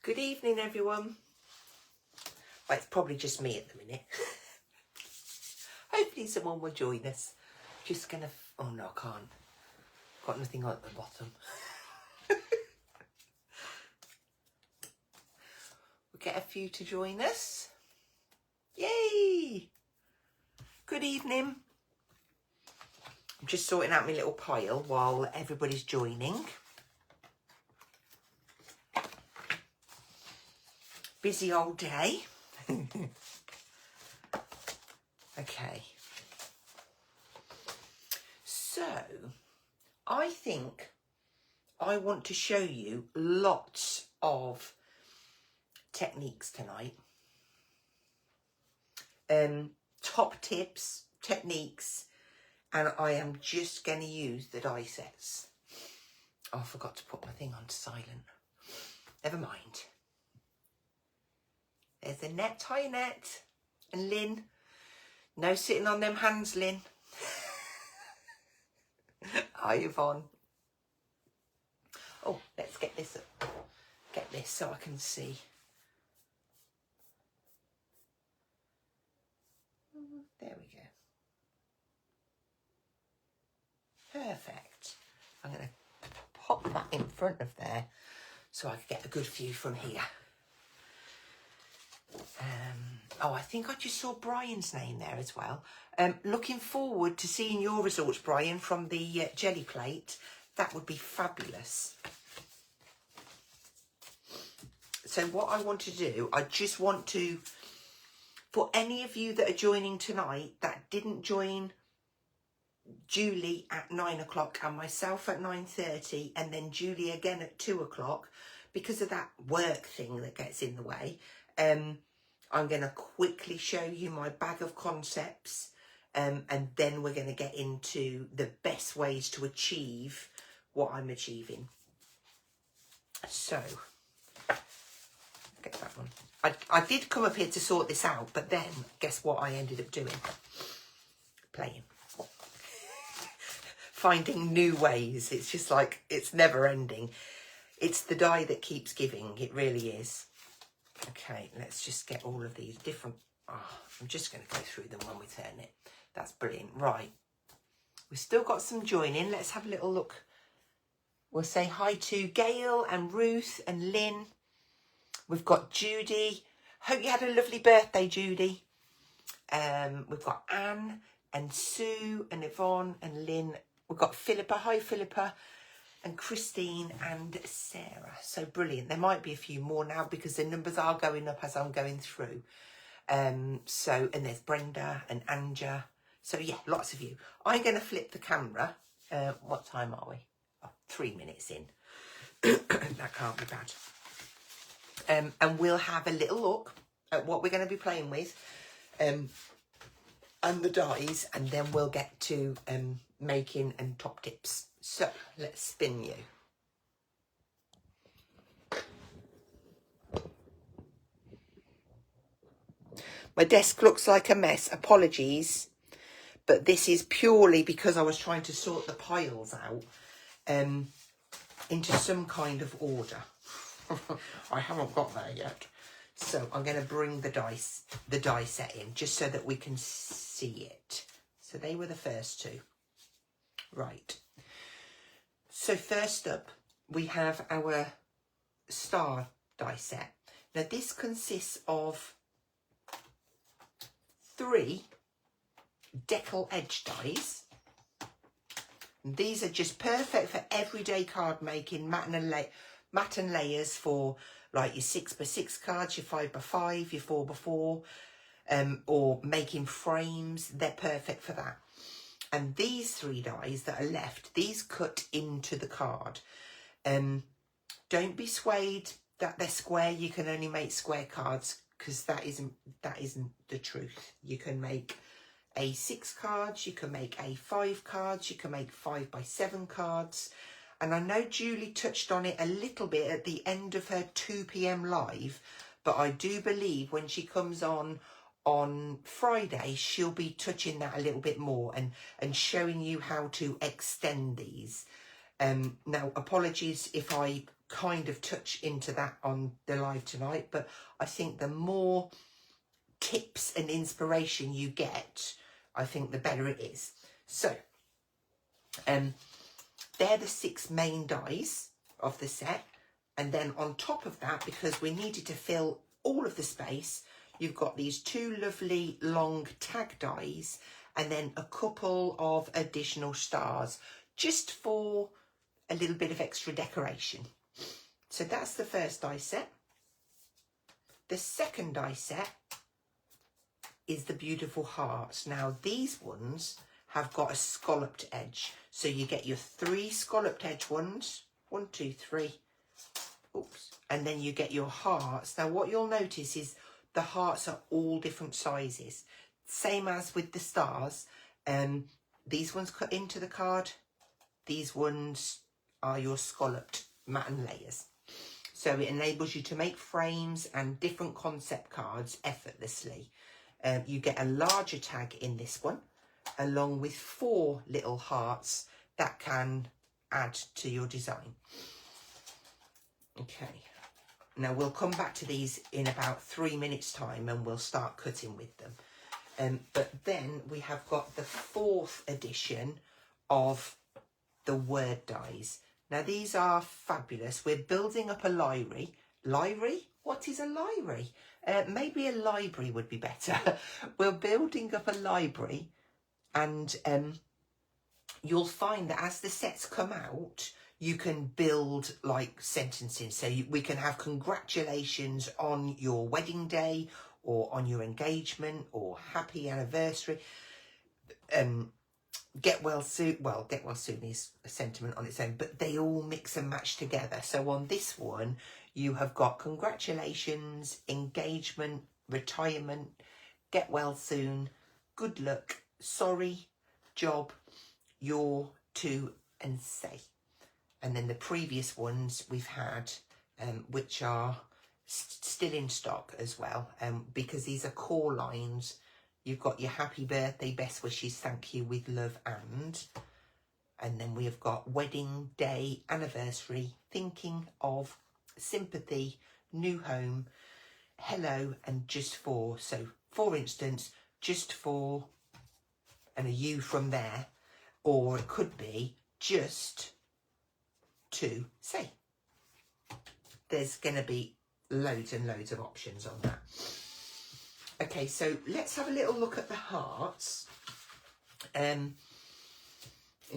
Good evening, everyone. Well, it's probably just me at the minute. Hopefully someone will join us. Just gonna... Oh, no, I can't. Got nothing on at the bottom. We'll get a few to join us. Yay! Good evening. I'm just sorting out my little pile while everybody's joining. Busy old day. Okay. So, I think I want to show you lots of techniques tonight. Top tips, techniques, and I am just going to use the die sets. Oh, I forgot to put my thing on silent. Never mind. There's Annette. Hi, Annette. And Lynn. No sitting on them hands, Lynn. Hi, Yvonne. Oh, let's get this up. Get this so I can see. There we go. Perfect. I'm going to pop that in front of there so I can get a good view from here. Oh, I think I just saw Brian's name there as well. Looking forward to seeing your results, Brian, from the jelly plate. That would be fabulous. So what I want to do, I just want to, for any of you that are joining tonight that didn't join Julie at 9 o'clock and myself at 9:30 and then Julie again at 2 o'clock, because of that work thing that gets in the way, I'm going to quickly show you my bag of concepts, and then we're going to get into the best ways to achieve what I'm achieving. So, get that one. I did come up here to sort this out, but then guess what I ended up doing? Playing. Finding new ways. It's just like, it's never ending. It's the die that keeps giving. It really is. Okay, let's just get all of these different... Oh, I'm just going to go through them when we turn it. That's brilliant. Right. We've still got some joining. Let's have a little look. We'll say hi to Gail and Ruth and Lynn. We've got Judy. Hope you had a lovely birthday, Judy. We've got Anne and Sue and Yvonne and Lynn. We've got Philippa. Hi, Philippa. And Christine and Sarah. So brilliant. There might be a few more now because the numbers are going up as I'm going through. And there's Brenda and Anja. So yeah, lots of you. I'm going to flip the camera. What time are we? Oh, 3 minutes in. That can't be bad. And we'll have a little look at what we're going to be playing with. And the dies. And then we'll get to making and top tips. So, let's spin you. My desk looks like a mess. Apologies. But this is purely because I was trying to sort the piles out into some kind of order. I haven't got there yet. So, I'm going to bring the die set in just so that we can see it. So, they were the first two. Right. So first up, we have our star die set. Now this consists of 3 decal edge dies. These are just perfect for everyday card making, mat and layers for like your 6x6 cards, your 5x5, your 4x4, or making frames. They're perfect for that. And these 3 dies that are left, these cut into the card. Don't be swayed that they're square. You can only make square cards because that isn't the truth. You can make A6 cards, you can make A5 cards, you can make 5x7 cards. And I know Julie touched on it a little bit at the end of her 2 p.m. live, but I do believe when she comes on Friday, she'll be touching that a little bit more and showing you how to extend these. Now, apologies if I kind of touch into that on the live tonight, but I think the more tips and inspiration you get, I think the better it is. So they're the 6 main dies of the set, and then on top of that, because we needed to fill all of the space, you've got these 2 lovely long tag dies and then a couple of additional stars just for a little bit of extra decoration. So that's the first die set. The second die set is the beautiful hearts. Now these ones have got a scalloped edge. So you get your 3 scalloped edge ones. 1, 2, 3. Oops. And then you get your hearts. Now what you'll notice is the hearts are all different sizes. Same as with the stars. These ones cut into the card. These ones are your scalloped matten layers. So it enables you to make frames and different concept cards effortlessly. You get a larger tag in this one, along with 4 little hearts that can add to your design. Okay, now we'll come back to these in about 3 minutes time and we'll start cutting with them. But then we have got the 4th edition of the word dies. Now these are fabulous. We're building up a library. Library? What is a library? Maybe a library would be better. We're building up a library, and you'll find that as the sets come out, you can build like sentences. So we can have congratulations on your wedding day, or on your engagement, or happy anniversary. Get well soon. Well, get well soon is a sentiment on its own, but they all mix and match together. So on this one, you have got congratulations, engagement, retirement, get well soon, good luck, sorry, job, your, to, and say. And then the previous ones we've had, which are still in stock as well, because these are core lines. You've got your happy birthday, best wishes, thank you, with love, and then we have got wedding day, anniversary, thinking of, sympathy, new home, hello, and just for. So for instance, just for, and a you from there, or it could be just to say. There's going to be loads and loads of options on that. Okay, so let's have a little look at the hearts. In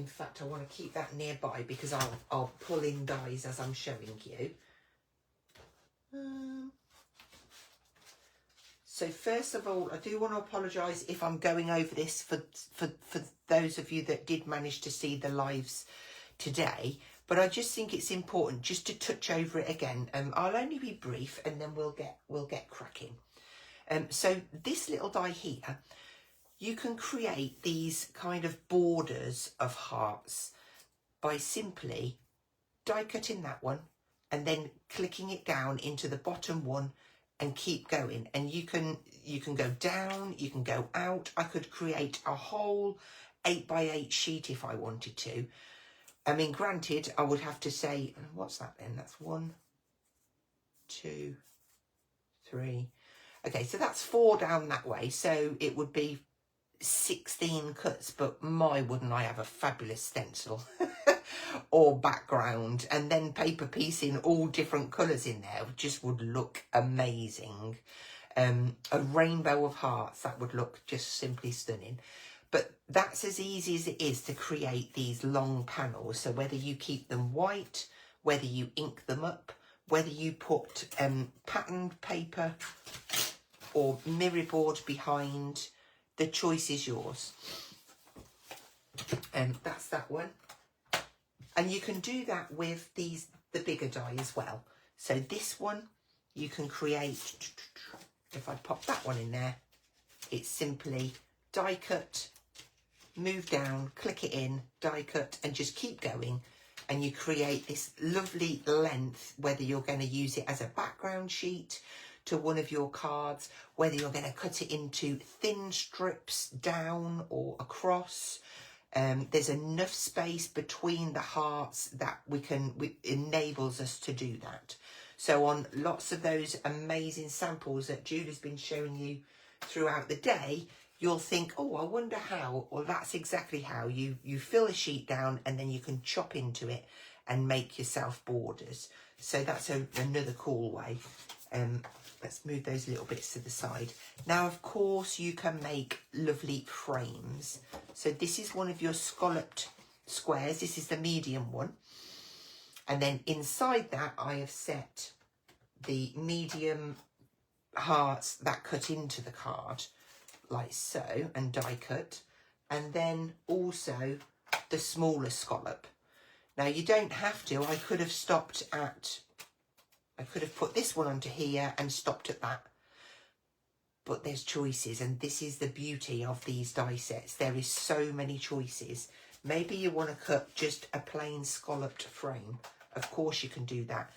fact, I want to keep that nearby because I'll pull in dies as I'm showing you. So first of all, I do want to apologise if I'm going over this for those of you that did manage to see the lives today. But I just think it's important just to touch over it again. I'll only be brief, and then we'll get cracking. So this little die here, you can create these kind of borders of hearts by simply die cutting that one and then clicking it down into the bottom one and keep going. And you can go down, you can go out. I could create a whole 8x8 sheet if I wanted to. I mean, granted, I would have to say, what's that then? That's 1, 2, 3. Okay, so that's 4 down that way. So it would be 16 cuts, but my, wouldn't I have a fabulous stencil or background, and then paper piecing all different colours in there just would look amazing. A rainbow of hearts, that would look just simply stunning. But that's as easy as it is to create these long panels. So whether you keep them white, whether you ink them up, whether you put patterned paper or mirror board behind, the choice is yours. And that's that one. And you can do that with the bigger die as well. So this one you can create, if I pop that one in there, it's simply die cut, move down, click it in, die cut, and just keep going. And you create this lovely length, whether you're going to use it as a background sheet to one of your cards, whether you're going to cut it into thin strips down or across. There's enough space between the hearts that enables us to do that. So on lots of those amazing samples that Julie's been showing you throughout the day, you'll think, oh, I wonder how. Well, that's exactly how. You fill a sheet down and then you can chop into it and make yourself borders. So that's another cool way. Let's move those little bits to the side. Now, of course, you can make lovely frames. So this is one of your scalloped squares. This is the medium one. And then inside that, I have set the medium hearts that cut into the card, like so, and die cut. And then also the smaller scallop. Now, you don't have to. I could have stopped at... I could have put this one onto here and stopped at that. But there's choices, and this is the beauty of these die sets. There is so many choices. Maybe you want to cut just a plain scalloped frame. Of course you can do that.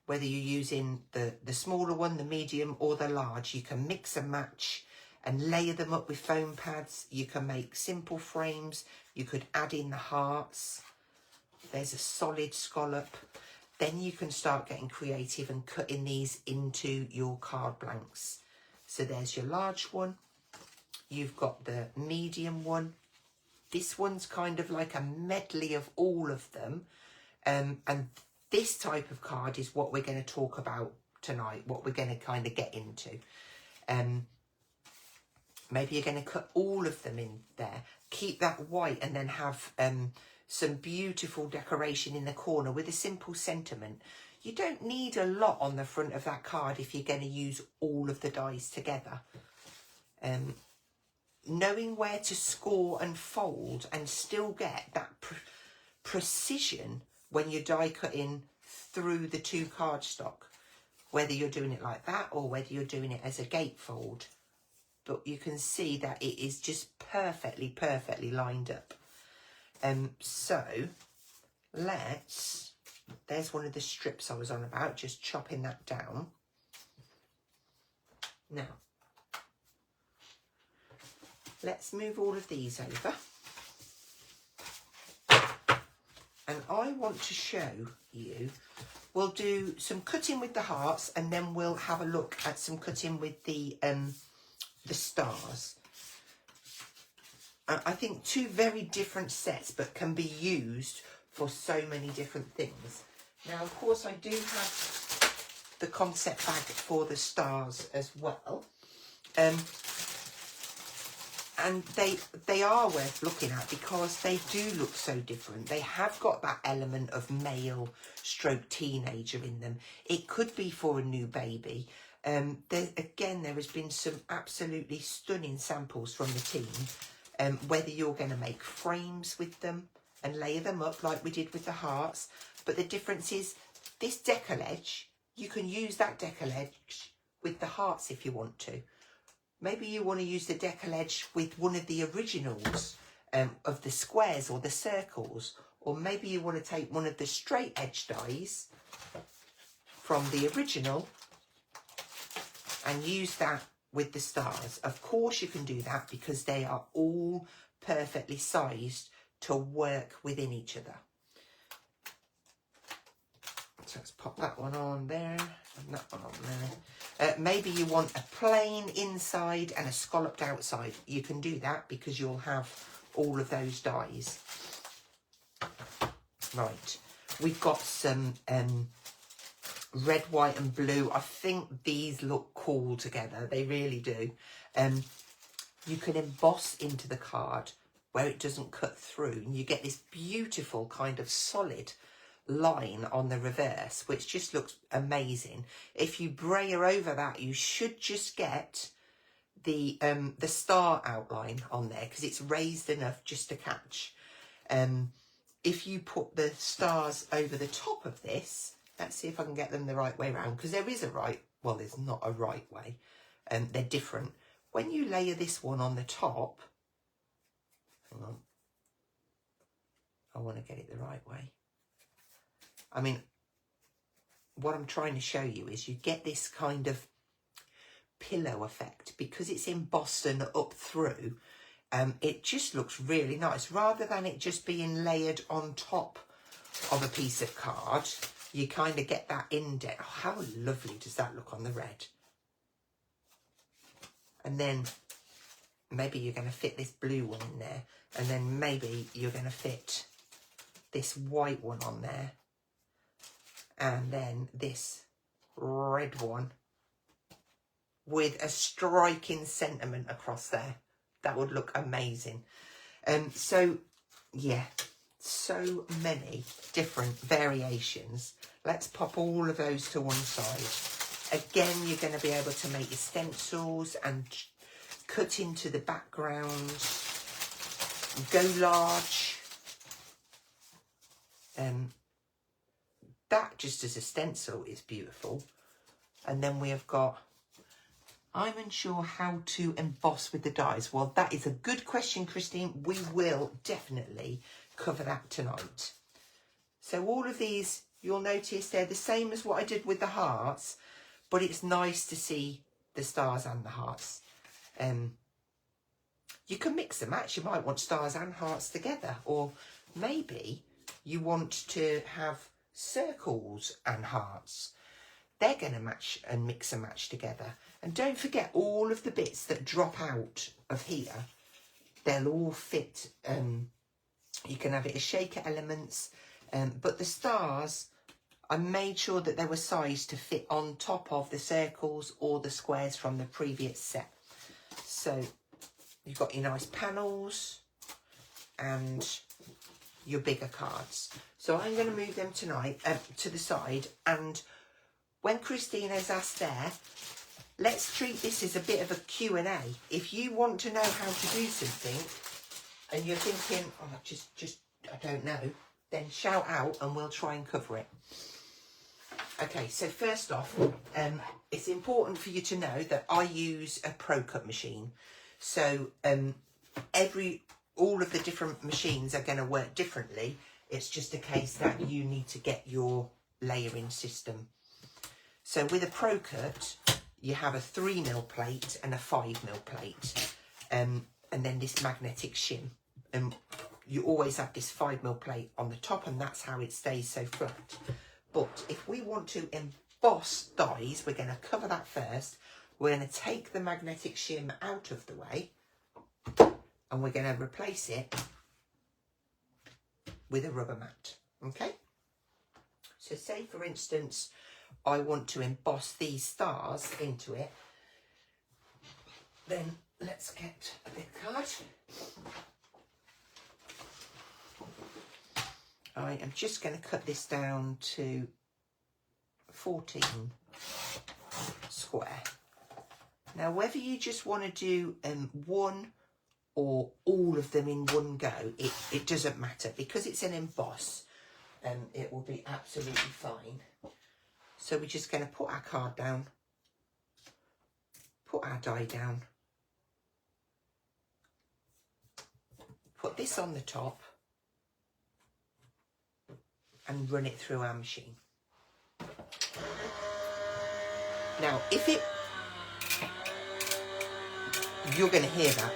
Whether you're using the smaller one, the medium, or the large, you can mix and match and layer them up with foam pads. You can make simple frames. You could add in the hearts. There's a solid scallop. Then you can start getting creative and cutting these into your card blanks. So there's your large one. You've got the medium one. This one's kind of like a medley of all of them. And this type of card is what we're going to talk about tonight, what we're going to kind of get into. Maybe you're going to cut all of them in there. Keep that white and then have some beautiful decoration in the corner with a simple sentiment. You don't need a lot on the front of that card if you're going to use all of the dies together. Knowing where to score and fold and still get that precision when you're die cutting through the two cardstock, whether you're doing it like that or whether you're doing it as a gatefold. But you can see that it is just perfectly lined up. So there's one of the strips I was on about, just chopping that down. Now, let's move all of these over. And I want to show you, we'll do some cutting with the hearts and then we'll have a look at some cutting with the stars. I think two very different sets, but can be used for so many different things. Now, of course, I do have the concept bag for the stars as well. And they are worth looking at because they do look so different. They have got that element of male stroke teenager in them. It could be for a new baby. There has been some absolutely stunning samples from the team. Whether you're going to make frames with them and layer them up like we did with the hearts. But the difference is this decollage, you can use that decollage with the hearts if you want to. Maybe you want to use the decollage with one of the originals of the squares or the circles. Or maybe you want to take one of the straight edge dies from the original and use that with the stars. Of course you can do that because they are all perfectly sized to work within each other. So let's pop that one on there and that one on there. Maybe you want a plain inside and a scalloped outside. You can do that because you'll have all of those dies. Right, we've got some red, white and blue. I think these look cool together. They really do. You can emboss into the card where it doesn't cut through. And you get this beautiful kind of solid line on the reverse, which just looks amazing. If you brayer over that, you should just get the star outline on there because it's raised enough just to catch. If you put the stars over the top of this, let's see if I can get them the right way around, because there is a right, well, there's not a right way. They're different. When you layer this one on the top, hang on, I want to get it the right way. I mean, what I'm trying to show you is you get this kind of pillow effect because it's embossed and up through. it just looks really nice. Rather than it just being layered on top of a piece of card, you kind of get that indent. Oh, how lovely does that look on the red? And then maybe you're going to fit this blue one in there, and then maybe you're going to fit this white one on there, and then this red one with a striking sentiment across there. That would look amazing. So yeah, so many different variations. Let's pop all of those to one side. Again, you're going to be able to make your stencils and cut into the background, go large. That just as a stencil is beautiful. And then we have got, I'm unsure how to emboss with the dies. Well, that is a good question, Christine. We will definitely cover that tonight. So all of these, you'll notice they're the same as what I did with the hearts, but it's nice to see the stars and the hearts. You can mix and match. You might want stars and hearts together, or maybe you want to have circles and hearts. They're going to match and mix and match together. And don't forget all of the bits that drop out of here. They'll all fit. You can have it as shaker elements. But the stars, I made sure that they were sized to fit on top of the circles or the squares from the previous set. So you've got your nice panels and your bigger cards. So I'm going to move them tonight to the side, and when Christina's asked there, let's treat this as a bit of a Q&A. If you want to know how to do something and you're thinking, oh, just I don't know, then shout out and we'll try and cover it. Okay, so first off, it's important for you to know that I use a Pro Cut machine. So all of the different machines are going to work differently. It's just a case that you need to get your layering system. So with a Pro Cut, you have a 3mm plate and a 5mm plate, and then this magnetic shim. And you always have this 5mm plate on the top, and that's how it stays so flat. But if we want to emboss dies, we're going to cover that first. We're going to take the magnetic shim out of the way, and we're going to replace it with a rubber mat. Okay? So say, for instance, I want to emboss these stars into it. Then let's get a big card. I am just going to cut this down to 14 square. Now, whether you just want to do one or all of them in one go, it doesn't matter. Because it's an emboss, it will be absolutely fine. So we're just going to put our card down, put our die down, put this on the top, and run it through our machine. Now, you're going to hear that.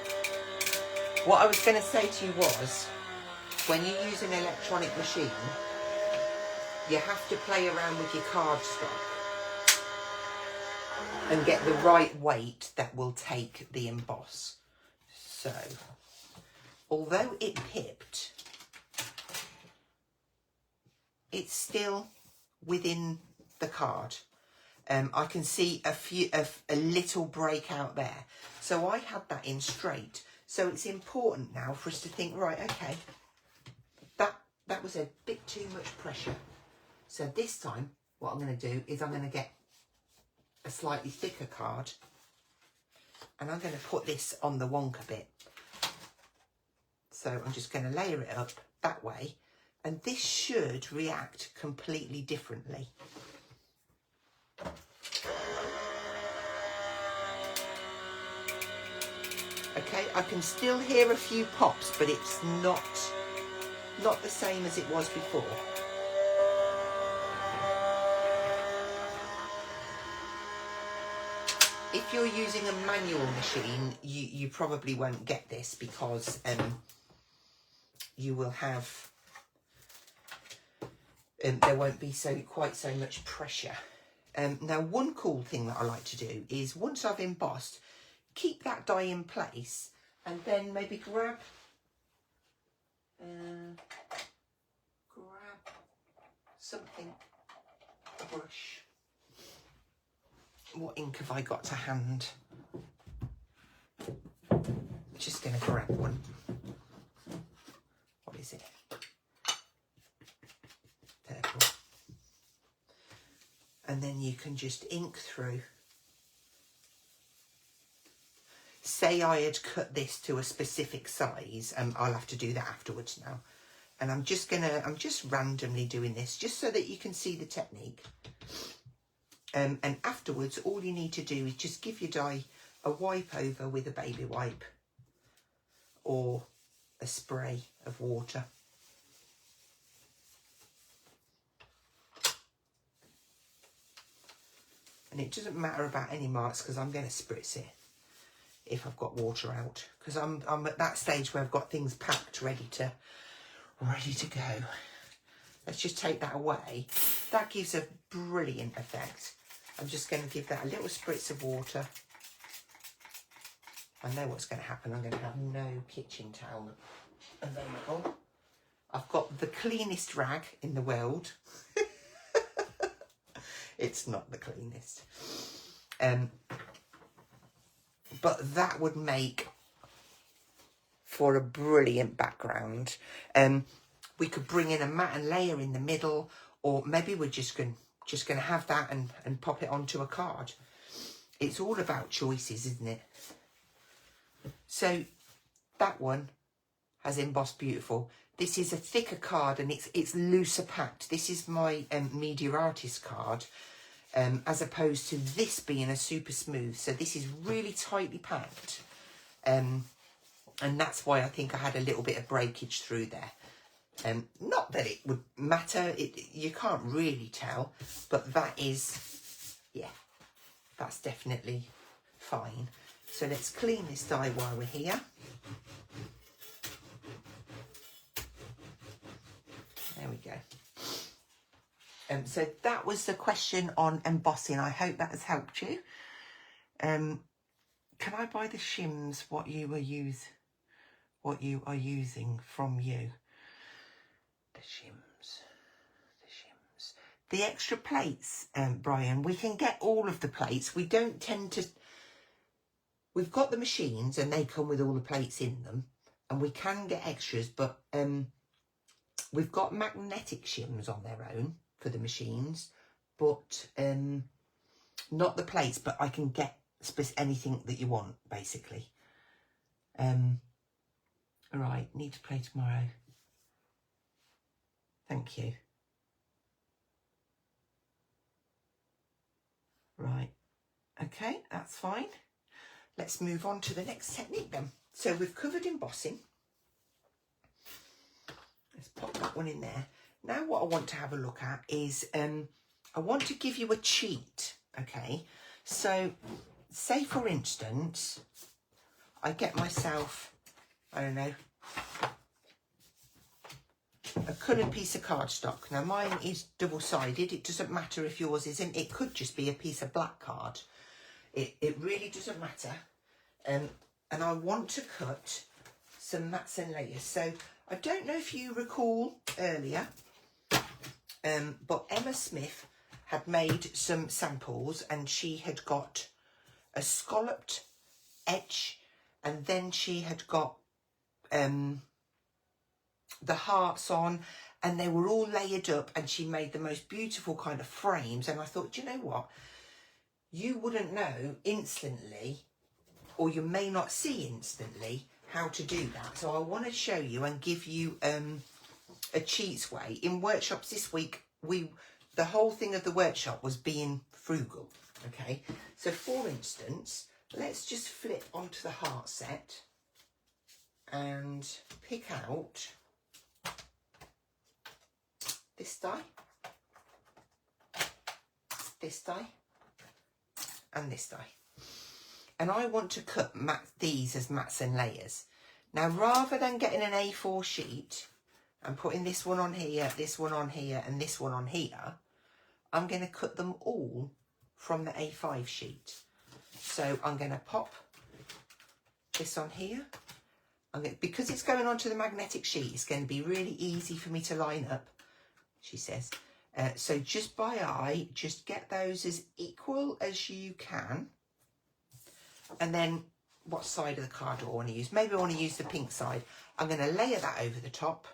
What I was going to say to you was, when you use an electronic machine, you have to play around with your cardstock and get the right weight that will take the emboss. So, although it pipped, it's still within the card. I can see a little break out there. So I had that in straight. So it's important now for us to think, right, okay, that was a bit too much pressure. So this time, what I'm going to do is I'm going to get a slightly thicker card, and I'm going to put this on the wonka bit. So I'm just going to layer it up that way, and this should react completely differently. Okay, I can still hear a few pops, but it's not the same as it was before. If you're using a manual machine, you probably won't get this because you will have, there won't be quite so much pressure. Now, one cool thing that I like to do is once I've embossed, keep that die in place and then maybe grab something, a brush. What ink have I got to hand? Just going to grab one. What is it? Purple. And then you can just ink through. Say I had cut this to a specific size, I'll have to do that afterwards now. And I'm just randomly doing this just so that you can see the technique. And afterwards, all you need to do is just give your die a wipe over with a baby wipe or a spray of water. And it doesn't matter about any marks because I'm going to spritz it if I've got water out, because I'm at that stage where I've got things packed ready to go. Let's just take that away. That gives a brilliant effect. I'm just going to give that a little spritz of water. I know what's going to happen. I'm going to have no kitchen towel available. I've got the cleanest rag in the world. It's not the cleanest. But that would make for a brilliant background. We could bring in a matte and layer in the middle, or maybe we're just going to have that and pop it onto a card. It's all about choices, isn't it? So that one has embossed beautiful. This is a thicker card and it's looser packed. This is my Media Artist card, as opposed to this being a super smooth. So this is really tightly packed. And that's why I think I had a little bit of breakage through there. Not that it would matter, you can't really tell, but that is, yeah, that's definitely fine. So let's clean this die while we're here. There we go. So that was the question on embossing. I hope that has helped you. Can I buy the shims, what you are using from you? The shims. The extra plates, Brian, we can get all of the plates. We don't tend to... We've got the machines and they come with all the plates in them. And we can get extras, but we've got magnetic shims on their own for the machines. But not the plates, but I can get anything that you want, basically. All right, need to play tomorrow. Thank you. Right, okay, that's fine. Let's move on to the next technique then. So we've covered embossing. Let's pop that one in there. Now what I want to have a look at is, I want to give you a cheat, okay? So, say for instance, I get myself, I don't know, a coloured piece of cardstock. Now mine is double-sided. It doesn't matter if yours isn't. It could just be a piece of black card. It really doesn't matter. And I want to cut some mats and layers. So I don't know if you recall earlier, but Emma Smith had made some samples and she had got a scalloped edge and then she had got the hearts on, and they were all layered up, and she made the most beautiful kind of frames. And I thought, do you know what? You wouldn't know instantly, or you may not see instantly, how to do that. So I want to show you and give you a cheats way. In workshops this week, the whole thing of the workshop was being frugal, okay? So for instance, let's just flip onto the heart set and pick out this die, and this die. and I want to cut these as mats and layers. Now, rather than getting an A4 sheet and putting this one on here, this one on here, and this one on here, I'm going to cut them all from the A5 sheet. So I'm going to pop this on here. Because it's going onto the magnetic sheet, it's going to be really easy for me to line up, she says. So just by eye, just get those as equal as you can. And then what side of the card do I want to use? Maybe I want to use the pink side. I'm going to layer that over the top.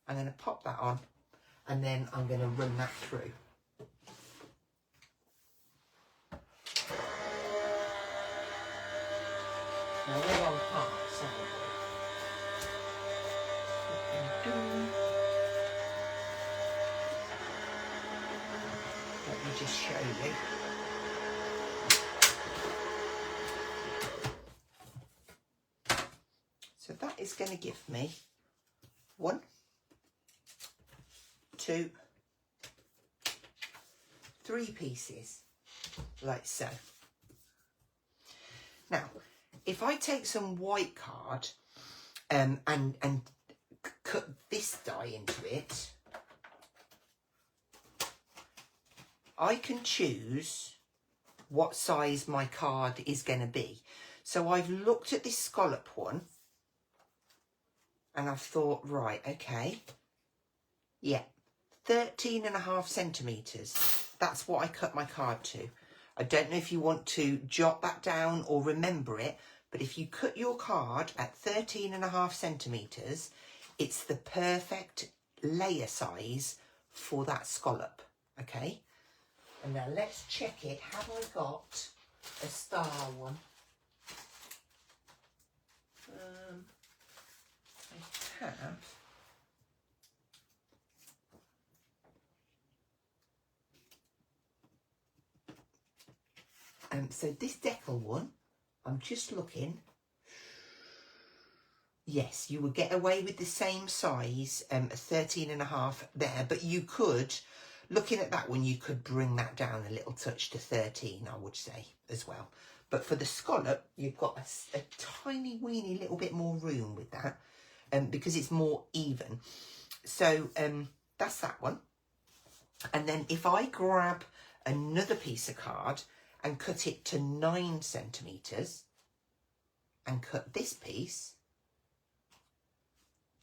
I'm going to pop that on, and then I'm going to run that through. Now we're on parts, aren't we? Let me just show you. So that is going to give me 1, 2, 3 pieces, like so. Now, if I take some white card and cut this die into it, I can choose what size my card is going to be. So I've looked at this scallop one and I've thought, right, okay, yeah, 13.5 centimetres. That's what I cut my card to. I don't know if you want to jot that down or remember it, but if you cut your card at 13.5 centimetres, it's the perfect layer size for that scallop, okay? And now let's check it. Have I got a star one? I have. So this decal one, I'm just looking. Yes, you would get away with the same size, 13.5 there, but you could, looking at that one, you could bring that down a little touch to 13, I would say, as well. But for the scallop, you've got a tiny weeny little bit more room with that, because it's more even. So that's that one. And then if I grab another piece of card and cut it to 9 centimetres and cut this piece,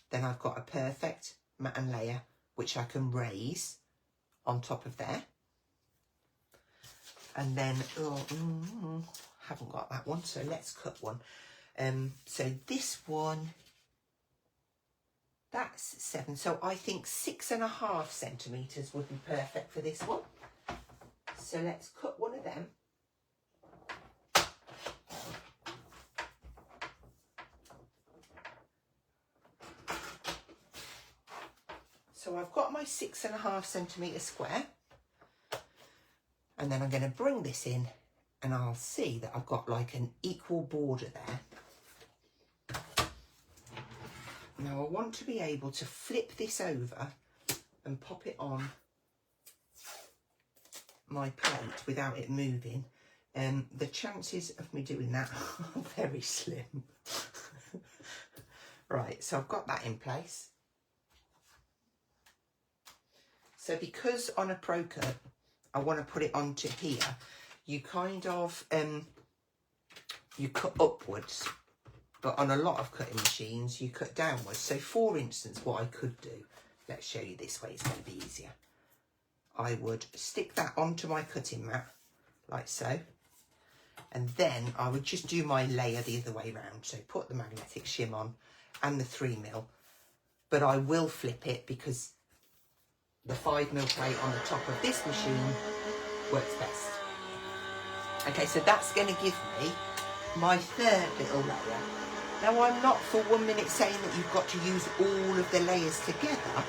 then I've got a perfect mat and layer which I can raise on top of there. And then, haven't got that one, so let's cut one. So this one, that's 7. So I think 6.5 centimetres would be perfect for this one. So let's cut one of them. So I've got my 6.5 centimetre square, and then I'm going to bring this in and I'll see that I've got like an equal border there. Now I want to be able to flip this over and pop it on my plate without it moving. The chances of me doing that are very slim. Right, so I've got that in place. So because on a Pro Cut, I want to put it onto here, you kind of, you cut upwards, but on a lot of cutting machines, you cut downwards. So for instance, what I could do, let's show you this way, it's going to be easier. I would stick that onto my cutting mat, like so, and then I would just do my layer the other way around. So put the magnetic shim on and the 3mm, but I will flip it because the 5mm plate on the top of this machine works best. Okay, so that's going to give me my third little layer. Now, I'm not for 1 minute saying that you've got to use all of the layers together,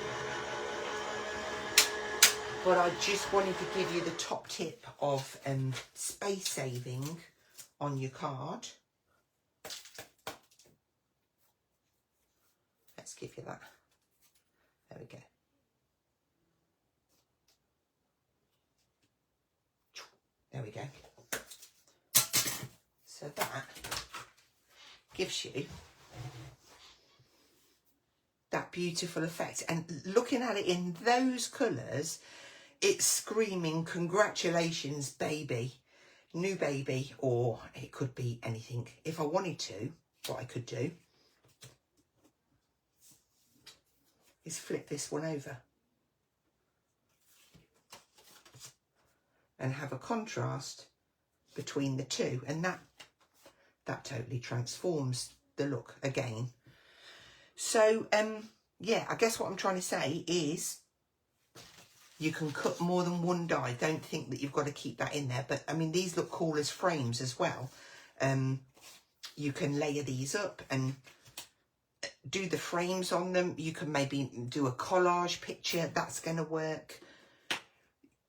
but I just wanted to give you the top tip of space saving on your card. Let's give you that. There we go. There we go. gives you that beautiful effect. And looking at it in those colours, it's screaming, congratulations, baby, new baby, or it could be anything. If I wanted to, what I could do is flip this one over and have a contrast between the two, and that totally transforms the look again. So yeah, I guess what I'm trying to say is you can cut more than one die. Don't think that you've got to keep that in there. But I mean, these look cool as frames as well. You can layer these up and do the frames on them. You can maybe do a collage picture. That's going to work.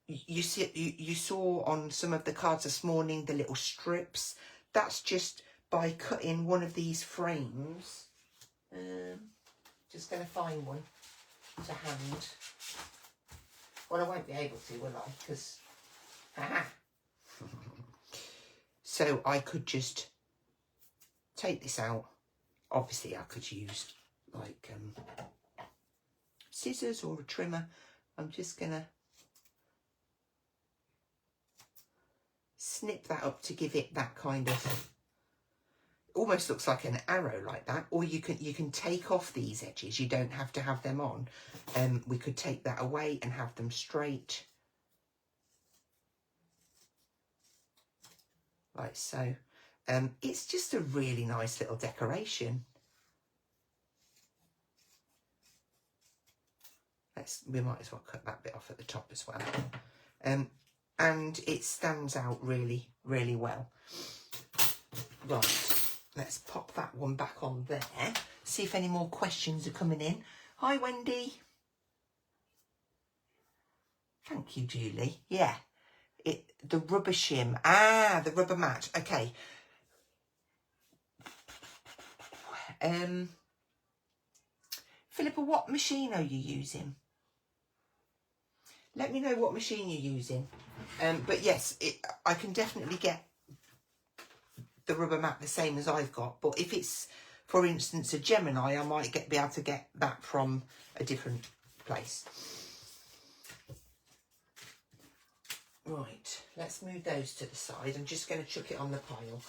You saw on some of the cards this morning the little strips. That's just by cutting one of these frames. Just going to find one to hand. Well, I won't be able to, will I? Because, so I could just take this out. Obviously, I could use like scissors or a trimmer. I'm just going to snip that up to give it that kind of, almost looks like an arrow like that. Or you can take off these edges. You don't have to have them on. We could take that away and have them straight, like so. It's just a really nice little decoration. We might as well cut that bit off at the top as well. And it stands out really, really well. Right. Let's pop that one back on there. See if any more questions are coming in. Hi, Wendy. Thank you, Julie. Yeah. The rubber shim. Ah, the rubber mat. Okay. Philippa, what machine are you using? Let me know what machine you're using. But yes, I can definitely get the rubber mat the same as I've got, but if it's, for instance, a Gemini, I might be able to get that from a different place. Right, let's move those to the side. I'm just going to chuck it on the pile.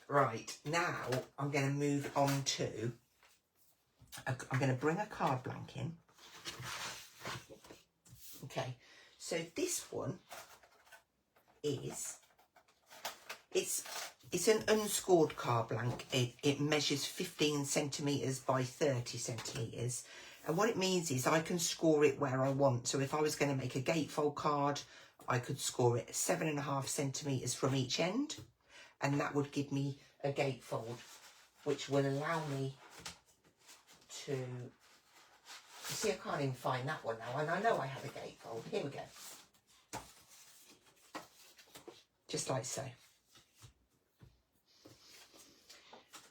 Right, now I'm going to move on to, I'm going to bring a card blank in. Okay, so this one is, it's an unscored card blank. It measures 15 centimetres by 30 centimetres. And what it means is I can score it where I want. So if I was going to make a gatefold card, I could score it 7.5 centimetres from each end. And that would give me a gatefold, which will allow me to... You see, I can't even find that one now. And I know I have a gatefold. Here we go. Just like so.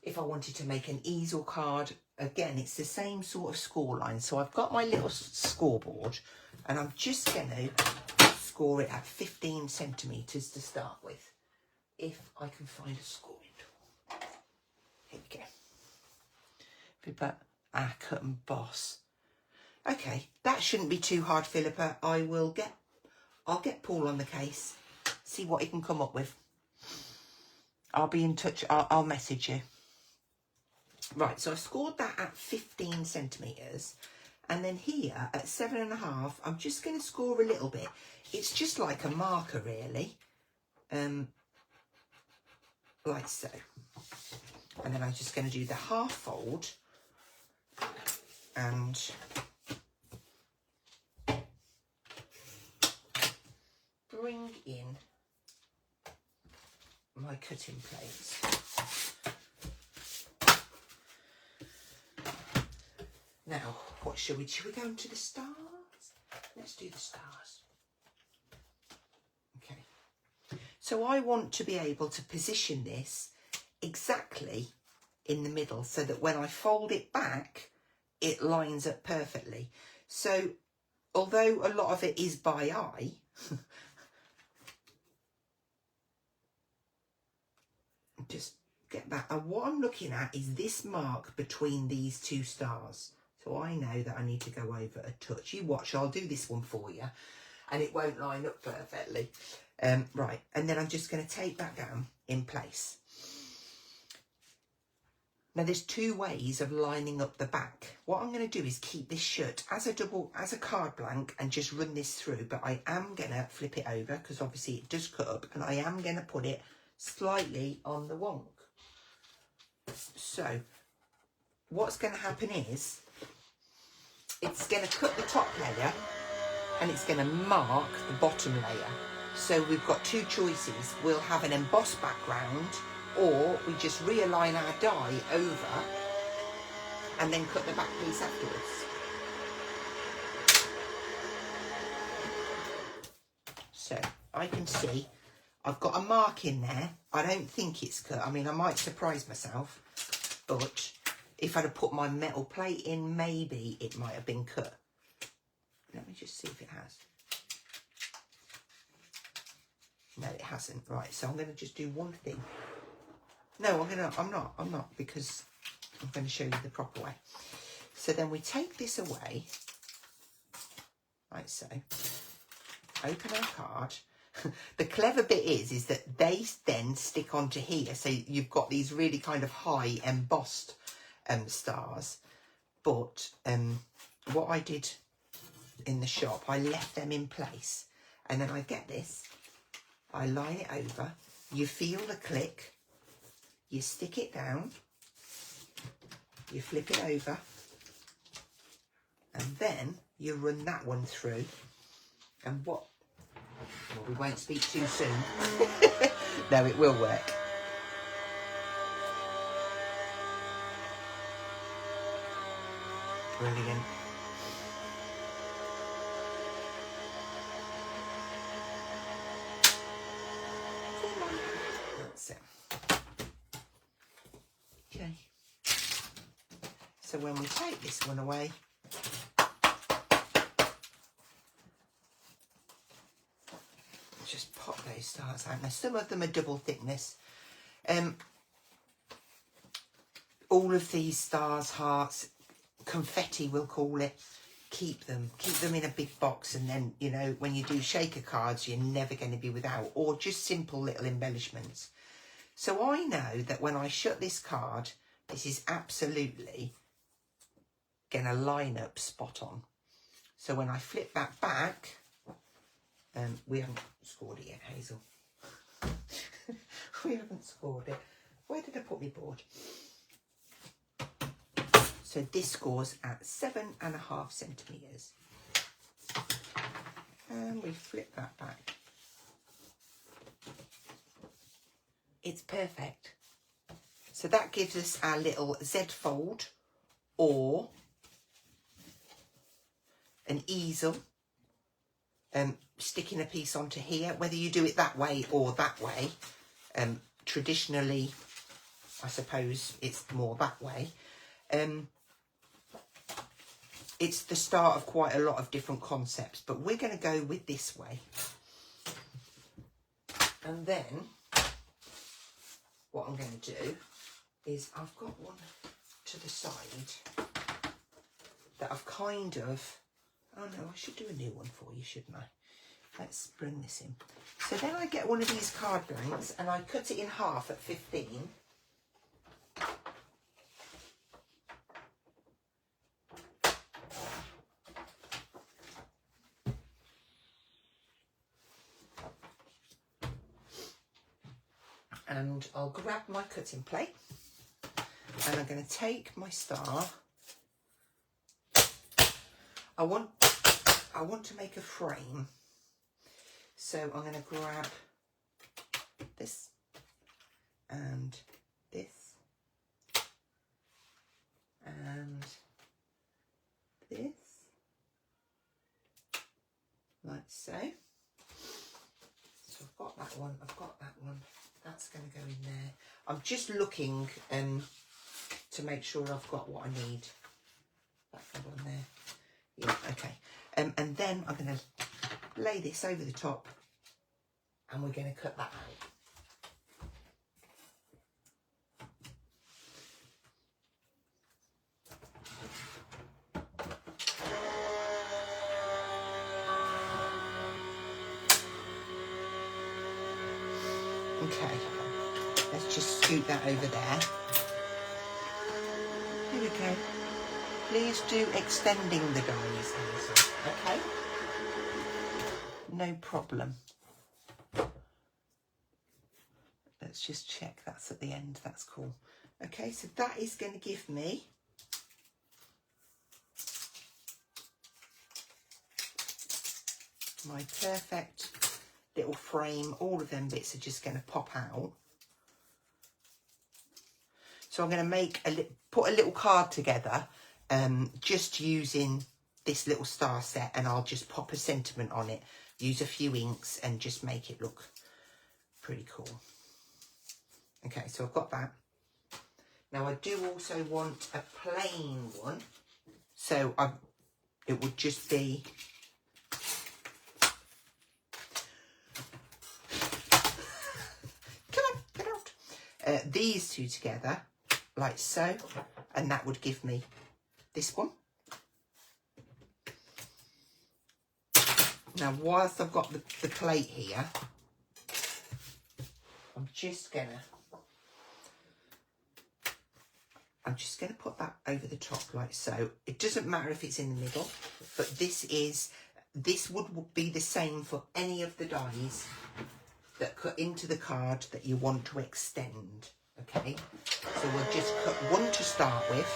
If I wanted to make an easel card, again, it's the same sort of score line. So I've got my little scoreboard and I'm just going to score it at 15 centimetres to start with. If I can find a scoring tool. Here we go. Philippa, cut and boss. Okay, that shouldn't be too hard, Philippa. I'll get Paul on the case, see what he can come up with. I'll be in touch. I'll message you. Right, so I scored that at 15 centimetres. And then here at 7.5, I'm just going to score a little bit. It's just like a marker, really. Like so. And then I'm just going to do the half fold. And bring in my cutting plates. Now, what should we go into the stars? Let's do the stars. Okay. So I want to be able to position this exactly in the middle so that when I fold it back, it lines up perfectly. So although a lot of it is by eye, just get that. And what I'm looking at is this mark between these two stars. So I know that I need to go over a touch. You watch, I'll do this one for you. And it won't line up perfectly. Right, and then I'm just going to tape that down in place. Now there's two ways of lining up the back. What I'm going to do is keep this shut as a card blank and just run this through, but I am going to flip it over because obviously it does cut up, and I am going to put it slightly on the wonk. So what's going to happen is it's going to cut the top layer and it's going to mark the bottom layer. So we've got two choices. We'll have an embossed background, or we just realign our die over and then cut the back piece afterwards. So I can see I've got a mark in there. I don't think it's cut. I mean, I might surprise myself, but if I'd have put my metal plate in, maybe it might have been cut. Let me just see if it has. No, it hasn't. Right, so I'm going to just do one thing. No, I'm not, because I'm going to show you the proper way. So then we take this away, like so. Open our card. The clever bit is that they then stick onto here. So you've got these really kind of high embossed stars. But what I did in the shop, I left them in place. And then I get this. I line it over. You feel the click. You stick it down. You flip it over. And then you run that one through. And what... Well, we won't speak too soon. No, it will work. Brilliant. That's it. Okay. So when we take this one away, just pop those stars out. Now some of them are double thickness. All of these stars, hearts, confetti we'll call it, keep them in a big box, and then, you know, when you do shaker cards, you're never going to be without, or just simple little embellishments. So I know that when I shut this card, this is absolutely going to line up spot on. So when I flip that back, we haven't scored it yet, Hazel. We haven't scored it. Where did I put my board? So this scores at 7.5 centimetres. And we flip that back. It's perfect. So that gives us our little Z fold, or an easel. Sticking a piece onto here, whether you do it that way or that way. Traditionally, I suppose it's more that way. It's the start of quite a lot of different concepts, but we're going to go with this way. And then what I'm going to do is I've got one to the side that I've kind of... Oh no, I should do a new one for you, shouldn't I? Let's bring this in. So then I get one of these card blanks and I cut it in half at 15. And I'll grab my cutting plate and I'm going to take my star. I want to make a frame. So I'm going to grab this and this and this, like so. So I've got that one, I've got that one. That's going to go in there. I'm just looking to make sure I've got what I need. That one there. Yeah, okay. And then I'm going to lay this over the top and we're going to cut that out. Okay, let's just scoot that over there. Here we go. Please do extending the dies, Hazel, okay? No problem. Let's just check that's at the end, that's cool. Okay, so that is going to give me my perfect little frame. All of them bits are just going to pop out. So I'm going to make put a little card together, just using this little star set, and I'll just pop a sentiment on it, use a few inks and just make it look pretty cool. Okay, so I've got that. Now I do also want a plain one, so it would just be come on, get out. These two together, like so, and that would give me this one. Now, whilst I've got the plate here, I'm just gonna put that over the top like so. It doesn't matter if it's in the middle, but this would be the same for any of the dies that cut into the card that you want to extend. Okay, so we'll just cut one to start with.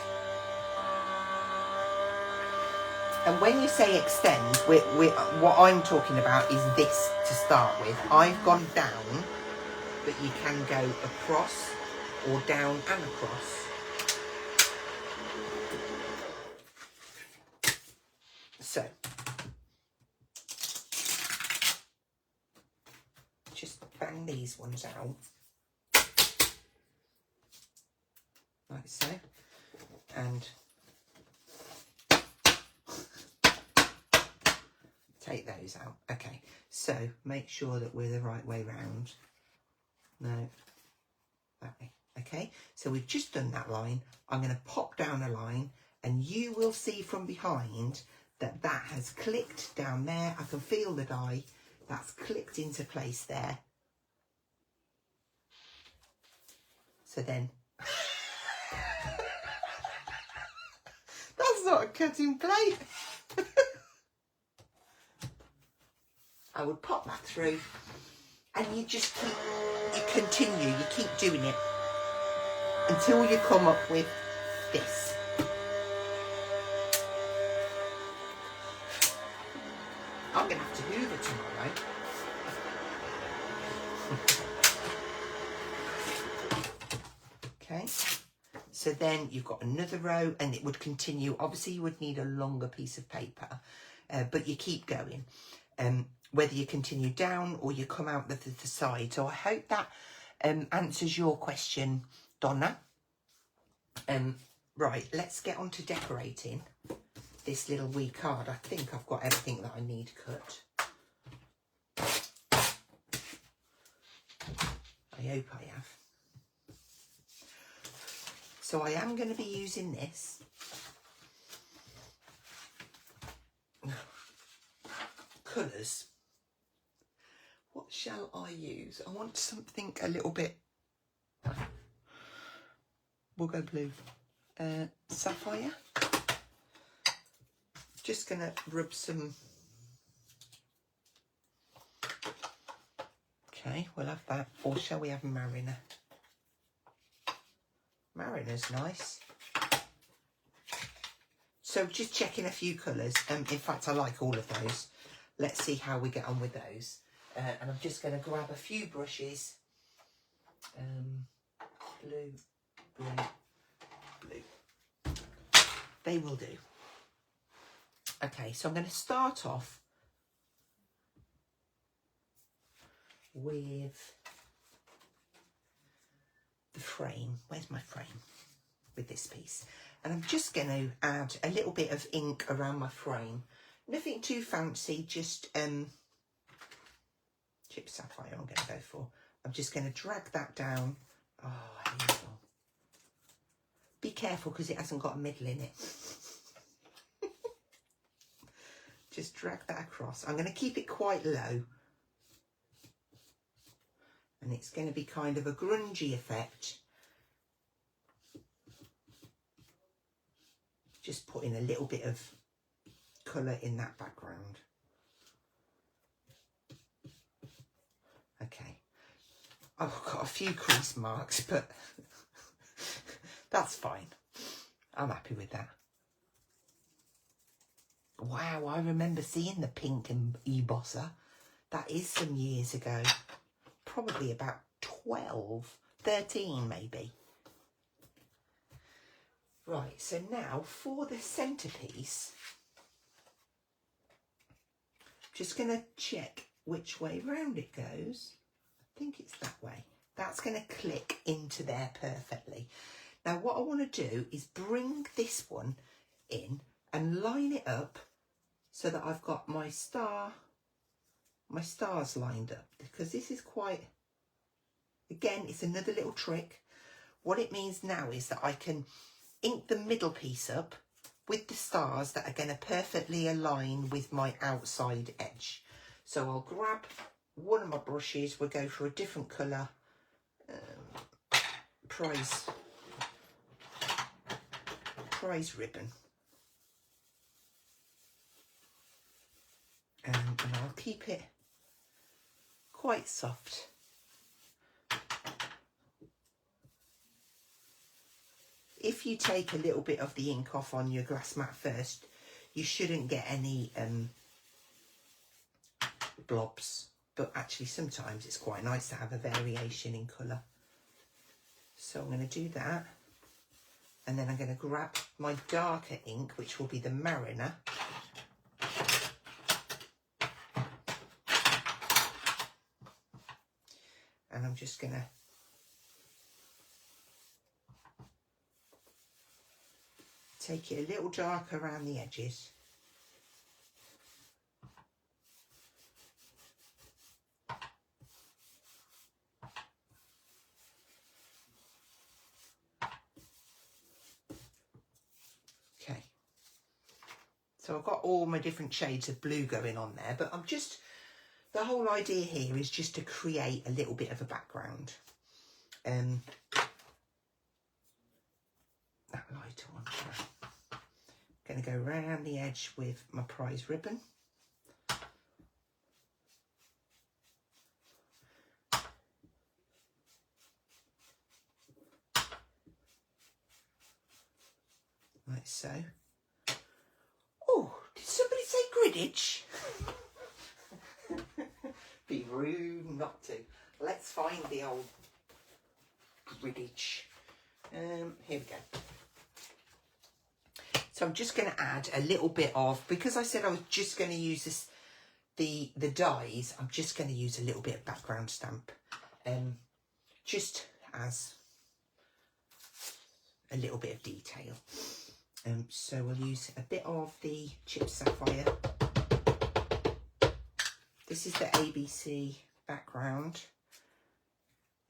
And when you say extend, what I'm talking about is this to start with. I've gone down, but you can go across or down and across. So, just bang these ones out, like so, and take those out. Okay, so make sure that we're the right way round. No, that way. Okay, so we've just done that line. I'm going to pop down a line, and you will see from behind that that has clicked down there. I can feel the die. That's clicked into place there. So then, that's not a cutting plate. I would pop that through, and you just continue, you keep doing it until you come up with this. I'm going to have to hoover tomorrow. Okay, so then you've got another row, and it would continue. Obviously you would need a longer piece of paper, but you keep going, whether you continue down or you come out the side. So I hope that answers your question, Donna. Right, let's get on to decorating this little wee card. I think I've got everything that I need cut. I hope I have. So I am going to be using this. Colours. What shall I use? I want something a little bit... We'll go blue. Sapphire. Just going to rub some... Okay, we'll have that. Or shall we have Mariner? Mariner's nice. So just checking a few colours. In fact, I like all of those. Let's see how we get on with those. And I'm just going to grab a few brushes. Blue, blue, blue. They will do. Okay, so I'm going to start off with the frame. Where's my frame? With this piece. And I'm just going to add a little bit of ink around my frame. Nothing too fancy, just chip sapphire I'm going to go for. I'm just going to drag that down. Oh, Hazel. Be careful because it hasn't got a middle in it. Just drag that across. I'm going to keep it quite low. And And it's going to be kind of a grungy effect. Just putting a little bit of colour in that background. Okay. I've got a few crease marks, but that's fine. I'm happy with that. Wow, I remember seeing the pink e-bosser. That is some years ago. Probably about 12, 13 maybe. Right, so now for the centrepiece, just going to check which way round it goes. I think it's that way. That's going to click into there perfectly. Now what I want to do is bring this one in and line it up so that I've got my stars lined up, because this is quite, again, it's another little trick. What it means now is that I can ink the middle piece up with the stars that are going to perfectly align with my outside edge. So I'll grab one of my brushes, we'll go for a different colour, prize ribbon. And I'll keep it quite soft. If you take a little bit of the ink off on your glass mat first, you shouldn't get any blobs. But actually sometimes it's quite nice to have a variation in colour. So I'm going to do that. And then I'm going to grab my darker ink, which will be the Mariner. And I'm just going to take it a little darker around the edges. Okay. So I've got all my different shades of blue going on there, but I'm just, the whole idea here is just to create a little bit of a background. That lighter one. I'm going to go around the edge with my prize ribbon. Like so. Oh, did somebody say Gridditch? Be rude not to. Let's find the old Gridditch. Here we go. So I'm just going to add a little bit of, because I said I was just going to use this, the dies, I'm just going to use a little bit of background stamp, just as a little bit of detail. So we'll use a bit of the Chip Sapphire. This is the ABC background.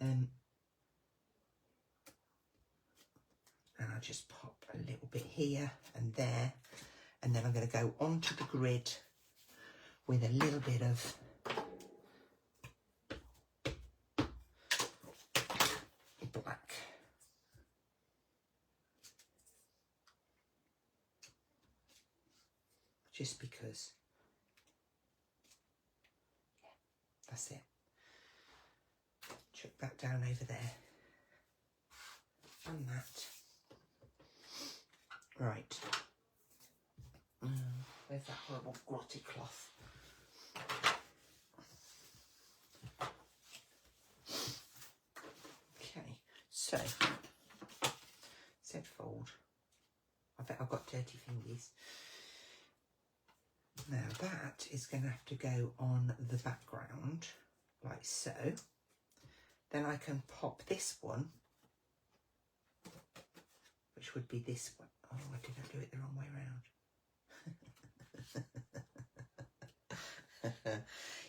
And I'll just pop a little bit here and there. And then I'm going to go onto the grid with a little bit of black. Just because, yeah, that's it. Chuck that down over there. And that. Right. Where's that horrible grotty cloth? Okay, so, said fold. I bet I've got dirty fingers. Now that is going to have to go on the background, like so. Then I can pop this one, which would be this one. Oh, did I do it the wrong way around?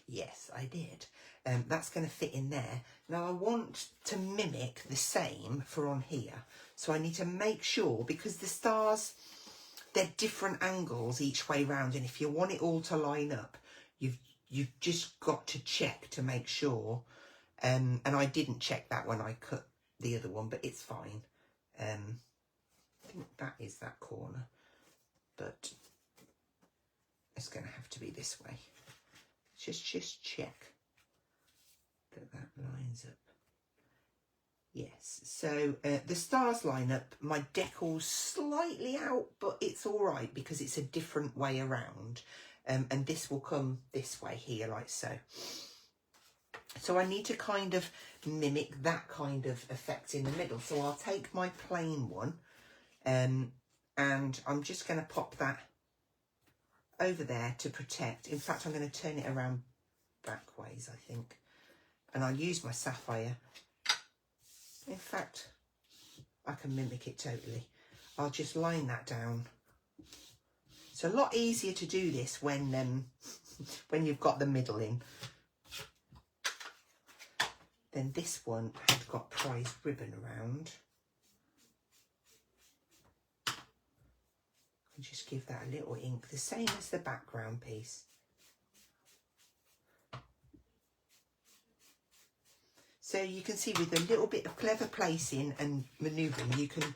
Yes, I did. That's going to fit in there. Now I want to mimic the same for on here. So I need to make sure, because the stars, they're different angles each way round, and if you want it all to line up, you've just got to check to make sure And I didn't check that when I cut the other one, but it's fine. I think that is that corner, but it's going to have to be this way. Just check that lines up. Yes, so the stars line up. My decal's slightly out, but it's all right because it's a different way around. And this will come this way here, like so. So I need to kind of mimic that kind of effect in the middle. So I'll take my plain one, and I'm just going to pop that over there to protect. In fact, I'm going to turn it around back ways, I think. And I'll use my sapphire. In fact, I can mimic it totally. I'll just line that down. It's a lot easier to do this when you've got the middle in. Then this one had got prize ribbon around. And just give that a little ink, the same as the background piece. So you can see with a little bit of clever placing and manoeuvring, you can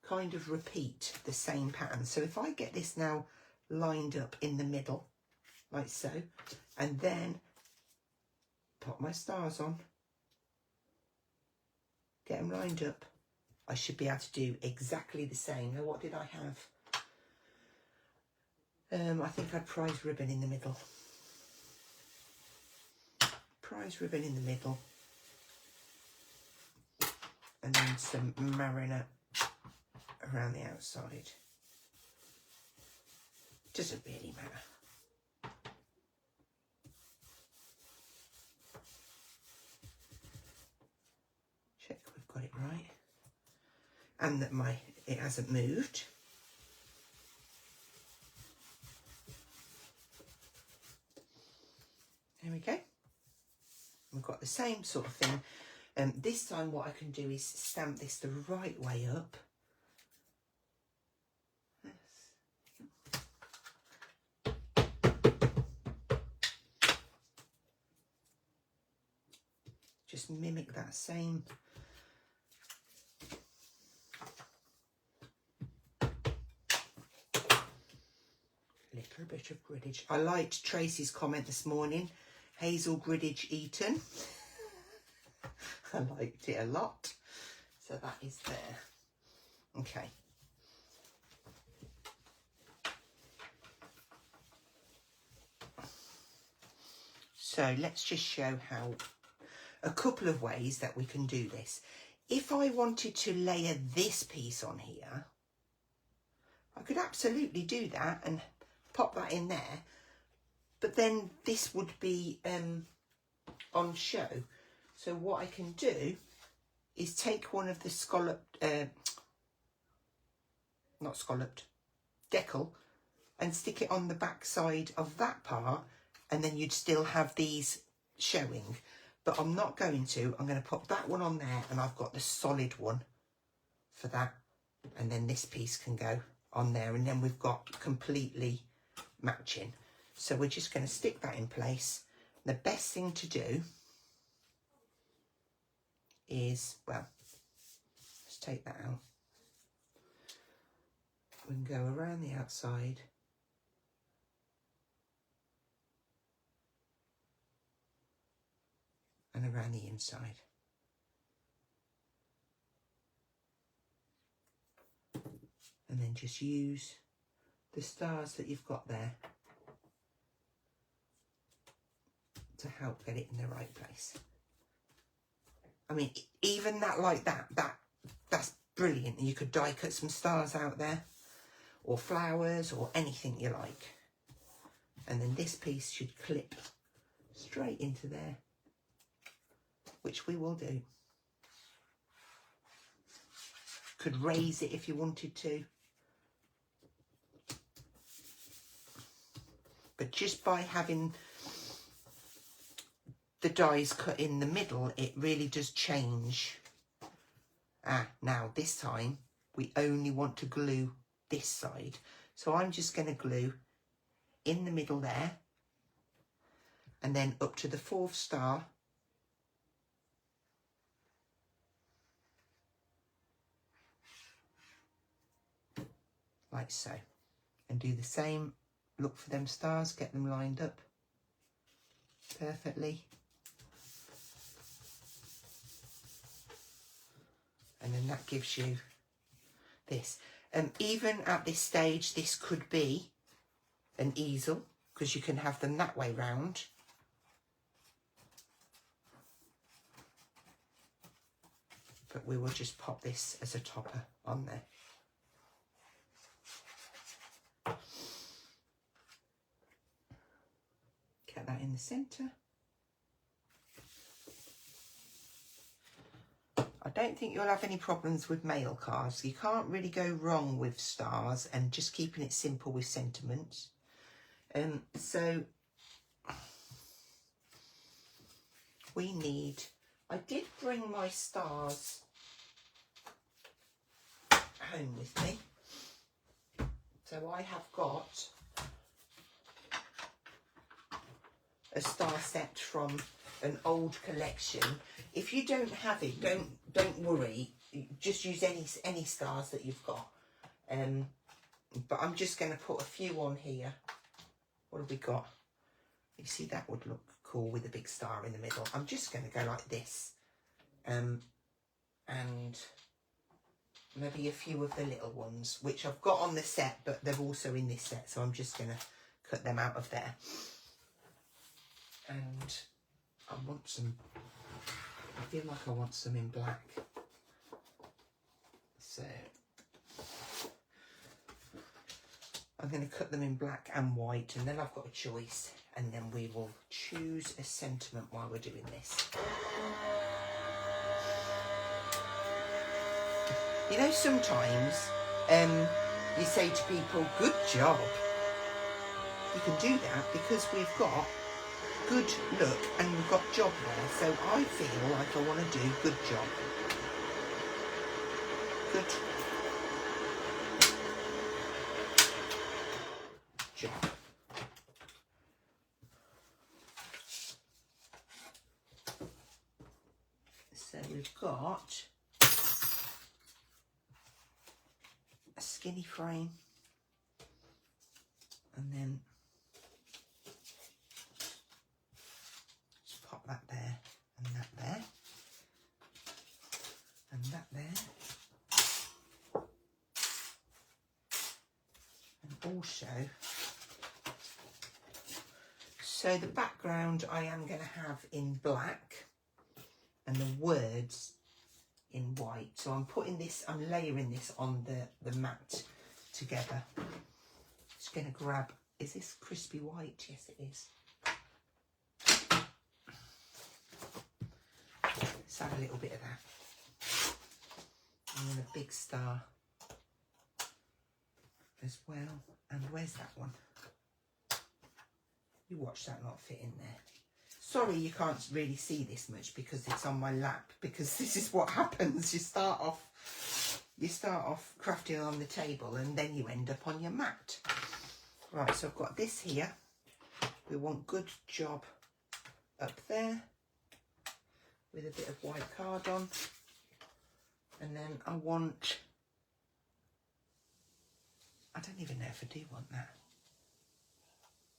kind of repeat the same pattern. So if I get this now lined up in the middle, like so, and then pop my stars on, get them lined up, I should be able to do exactly the same. Now, what did I have? I think I had prize ribbon in the middle. Prize ribbon in the middle. And then some mariner around the outside. Doesn't really matter. Check we've got it right. And that it hasn't moved. There we go. We've got the same sort of thing. This time what I can do is stamp this the right way up. Just mimic that same. Little bit of griddage. I liked Tracy's comment this morning. Hazel Eaton. I liked it a lot. So that is there. Okay. So let's just show how a couple of ways that we can do this. If I wanted to layer this piece on here, I could absolutely do that and pop that in there. But then this would be on show. So what I can do is take one of the decal and stick it on the back side of that part, and then you'd still have these showing. But I'm not going to. I'm going to pop that one on there, and I've got the solid one for that. And then this piece can go on there, and then we've got completely matching. So we're just going to stick that in place. The best thing to do is, well, let's take that out. We can go around the outside. And around the inside. And then just use the stars that you've got there to help get it in the right place. I mean, even that like that's brilliant. You could die cut some stars out there, or flowers, or anything you like. And then this piece should clip straight into there, which we will do. Could raise it if you wanted to. But just by having the dies cut in the middle, it really does change. Now this time we only want to glue this side. So I'm just going to glue in the middle there, and then up to the 4th star, like so. And do the same, look for them stars, get them lined up perfectly. And then that gives you this. Even at this stage, this could be an easel, because you can have them that way round. But we will just pop this as a topper on there. Get that in the centre. I don't think you'll have any problems with mail cards. You can't really go wrong with stars and just keeping it simple with sentiments. So we need, I did bring my stars home with me. So I have got a star set from an old collection. If you don't have it, don't worry. Just use any stars that you've got. But I'm just going to put a few on here. What have we got? You see, that would look cool with a big star in the middle. I'm just going to go like this. And maybe a few of the little ones, which I've got on the set, but they're also in this set. So I'm just going to cut them out of there. And I want some, I feel like I want some in black. So I'm going to cut them in black and white, and then I've got a choice, and then we will choose a sentiment while we're doing this. You know, sometimes you say to people, good job. You can do that because we've got good look and we've got job there. So I feel like I want to do good job. Good job. So we've got a skinny frame, and then just pop that there and that there and that there, and also, so the background I am going to have in black and the words in white. So I'm putting this, I'm layering this on the mat together. Just going to grab, is this crispy white? Yes, it is. Let's have a little bit of that. And then a big star as well. And where's that one? You watch that not fit in there. Sorry you can't really see this much because it's on my lap, because this is what happens. You start off crafting on the table and then you end up on your mat. Right, so I've got this here. We want good job up there with a bit of white card on. And then I want, I don't even know if I do want that.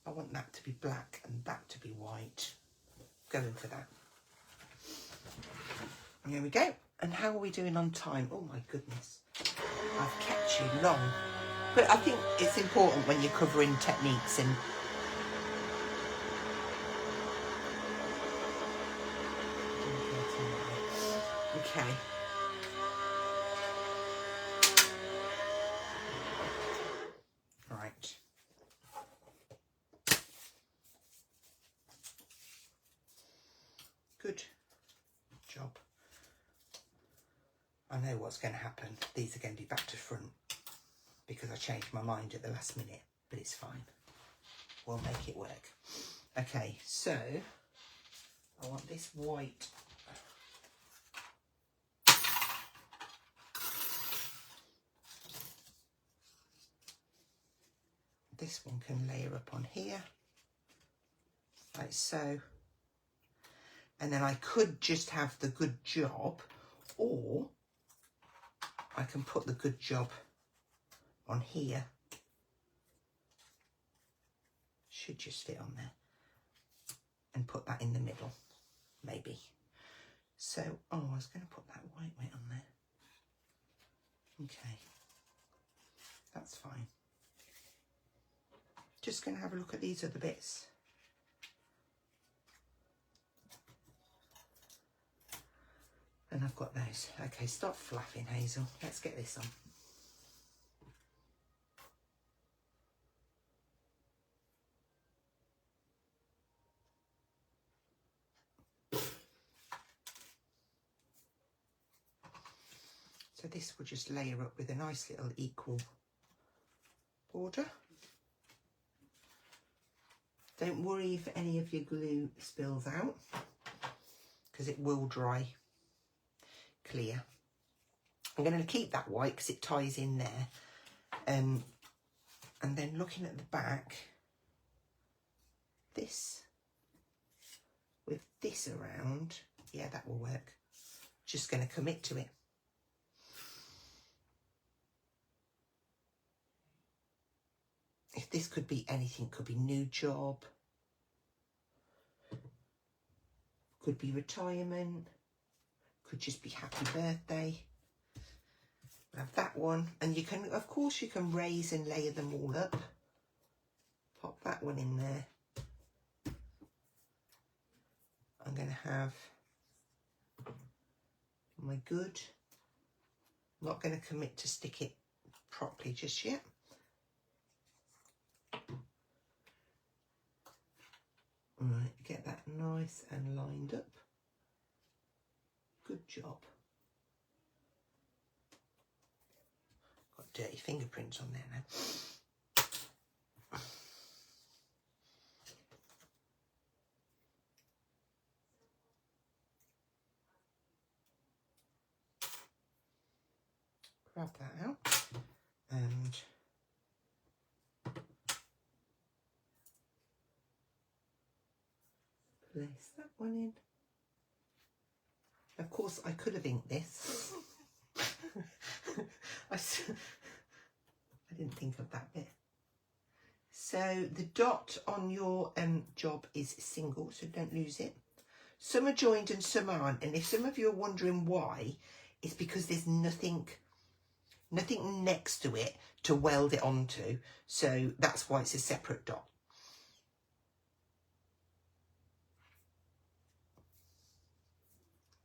I want that to be black and that to be white. Going for that. And here we go. And how are we doing on time? Oh my goodness. I've kept you long. But I think it's important when you're covering techniques and okay. Right. Good job. I know what's going to happen. These are going to be back to front because I changed my mind at the last minute, but it's fine. We'll make it work. Okay, so I want this white. This one can layer up on here, like so. And then I could just have the good job, or I can put the good job on here. Should just fit on there. And put that in the middle, maybe. So, oh, I was going to put that white on there. Okay, that's fine. Just going to have a look at these other bits. And I've got those. Okay, stop flapping, Hazel. Let's get this on. So this will just layer up with a nice little equal border. Don't worry if any of your glue spills out, because it will dry clear. I'm going to keep that white because it ties in there. And then looking at the back, this, with this around, yeah, that will work. Just going to commit to it. If this could be anything, could be new job, could be retirement, could just be happy birthday. We'll have that one, and you can, of course, you can raise and layer them all up. Pop that one in there. I'm going to have my good. I'm not going to commit to stick it properly just yet. Right, get that nice and lined up. Good job. Got dirty fingerprints on there now. Grab that out and place that one in. Of course, I could have inked this. I didn't think of that bit. So the dot on your job is single, so don't lose it. Some are joined and some aren't, and if some of you are wondering why, it's because there's nothing next to it to weld it onto, so that's why it's a separate dot.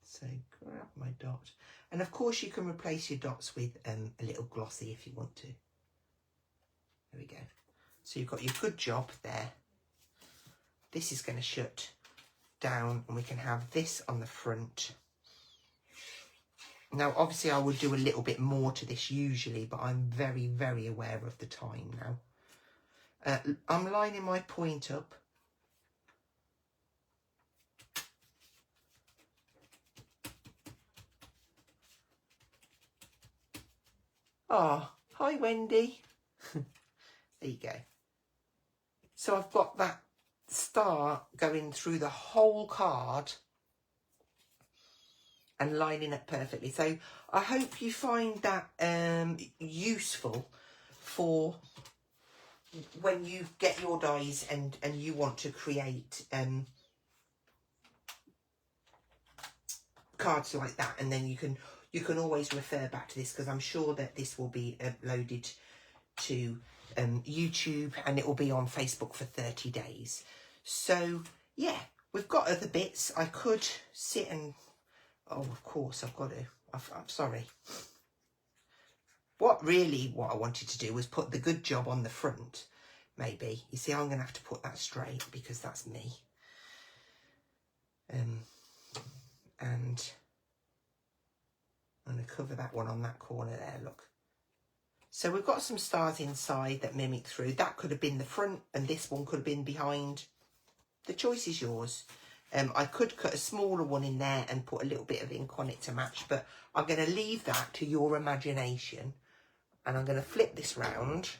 So grab my dot, and of course you can replace your dots with a little glossy if you want to. There we go. So you've got your good job there. This is going to shut down, and we can have this on the front. Now, obviously, I would do a little bit more to this usually, but I'm very, very aware of the time now. I'm lining my point up. Oh, hi, Wendy. There you go. So I've got that star going through the whole card and lining up perfectly. So I hope you find that useful for when you get your dies and you want to create cards like that, and then you can always refer back to this, because I'm sure that this will be uploaded to YouTube, and it will be on Facebook for 30 days. So yeah, we've got other bits. I could sit and, oh, of course I've got to, I'm sorry. What I wanted to do was put the good job on the front, maybe. You see, I'm going to have to put that straight because that's me. And I'm going to cover that one on that corner there, look. So we've got some stars inside that mimic through. That could have been the front, and this one could have been behind. The choice is yours. I could cut a smaller one in there and put a little bit of ink on it to match, but I'm going to leave that to your imagination. And I'm going to flip this round,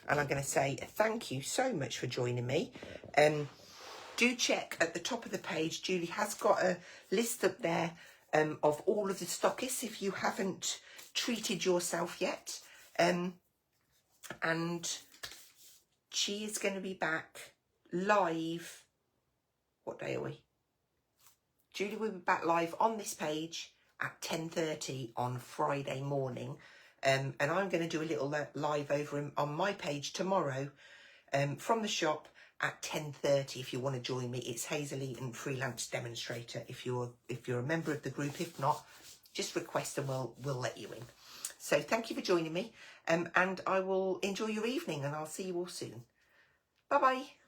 and I'm going to say thank you so much for joining me. Do check at the top of the page. Julie has got a list up there of all of the stockists if you haven't treated yourself yet. And she is going to be back live. What day are we? Julie will be back live on this page at 10:30 on Friday morning. And I'm going to do a little live over on my page tomorrow from the shop at 10:30 if you want to join me. It's Hazel Eaton, freelance demonstrator. If you're a member of the group, if not, just request and we'll let you in. So thank you for joining me, and I will enjoy your evening, and I'll see you all soon. Bye bye.